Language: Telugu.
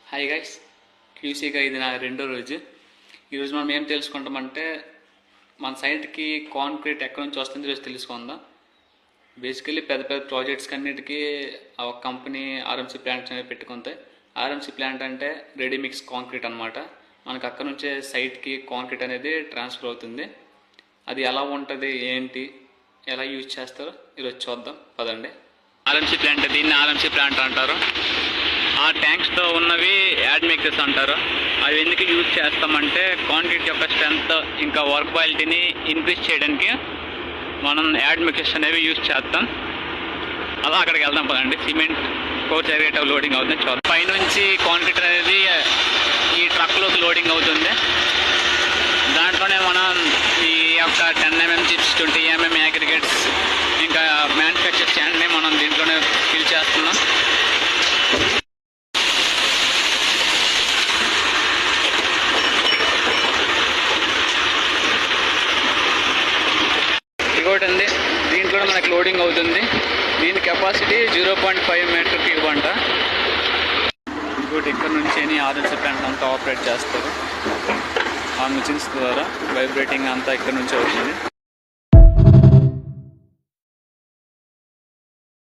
హాయ్ గైస్, క్యూసీగా ఇది నా రెండో రోజు. ఈరోజు మనం ఏం తెలుసుకుంటామంటే మన సైట్కి కాంక్రీట్ ఎక్కడి నుంచి వస్తుంది ఈరోజు తెలుసుకుందాం. బేసికలీ పెద్ద పెద్ద ప్రాజెక్ట్స్కి అన్నిటికీ ఒక కంపెనీ ఆర్ఎంసీ ప్లాంట్స్ అనేవి పెట్టుకుంటాయి. ఆర్ఎంసీ ప్లాంట్ అంటే రెడీ మిక్స్ కాంక్రీట్ అనమాట. మనకు అక్కడ నుంచే సైట్కి కాంక్రీట్ అనేది ట్రాన్స్ఫర్ అవుతుంది. అది ఎలా ఉంటుంది, ఏంటి, ఎలా యూజ్ చేస్తారో ఈరోజు చూద్దాం పదండి. ఆర్ఎంసీ ప్లాంట్, దీన్ని ఆర్ఎంసీ ప్లాంట్ అంటారు. ఆ ట్యాంక్స్తో ఉన్నవి యాడ్ మిక్సెస్ అంటారు. అవి ఎందుకు యూజ్ చేస్తామంటే కాంక్రీట్ యొక్క స్ట్రెంత్ ఇంకా వర్కబిలిటీని ఇంక్రీజ్ చేయడానికి మనం యాడ్ మిక్సెస్ అనేవి యూజ్ చేస్తాం. అలా అక్కడికి వెళ్దాం పదండి. సిమెంట్ కోర్స్ ఏరియా లోడింగ్ అవుతుంది చూద్దాం. పైనుంచి కాంక్రీట్ అనేది ఈ ట్రక్లోకి లోడింగ్ అవుతుంది. దాంట్లోనే మనం ఈ యొక్క 10 mm చిప్స్, 20 mm అగ్రిగేట్స్ ఇంకా మ్యానుఫ్యాక్చర్ స్టాండ్ని మనం దీంట్లోనే ఫిల్ చేస్తున్నాం. ఇంకోటి ఉంది, దీంట్లో మనకి లోడింగ్ అవుతుంది. దీని కెపాసిటీ 0.5 మీటర్ క్యూబ్ అంట. ఇంకోటి ఇక్కడ నుంచి ఆర్ఎంసీ ప్లాంట్ అంతా ఆపరేట్ చేస్తారు. ఆ మిషన్స్ ద్వారా వైబ్రేటింగ్ అంతా ఇక్కడ నుంచి అవుతుంది.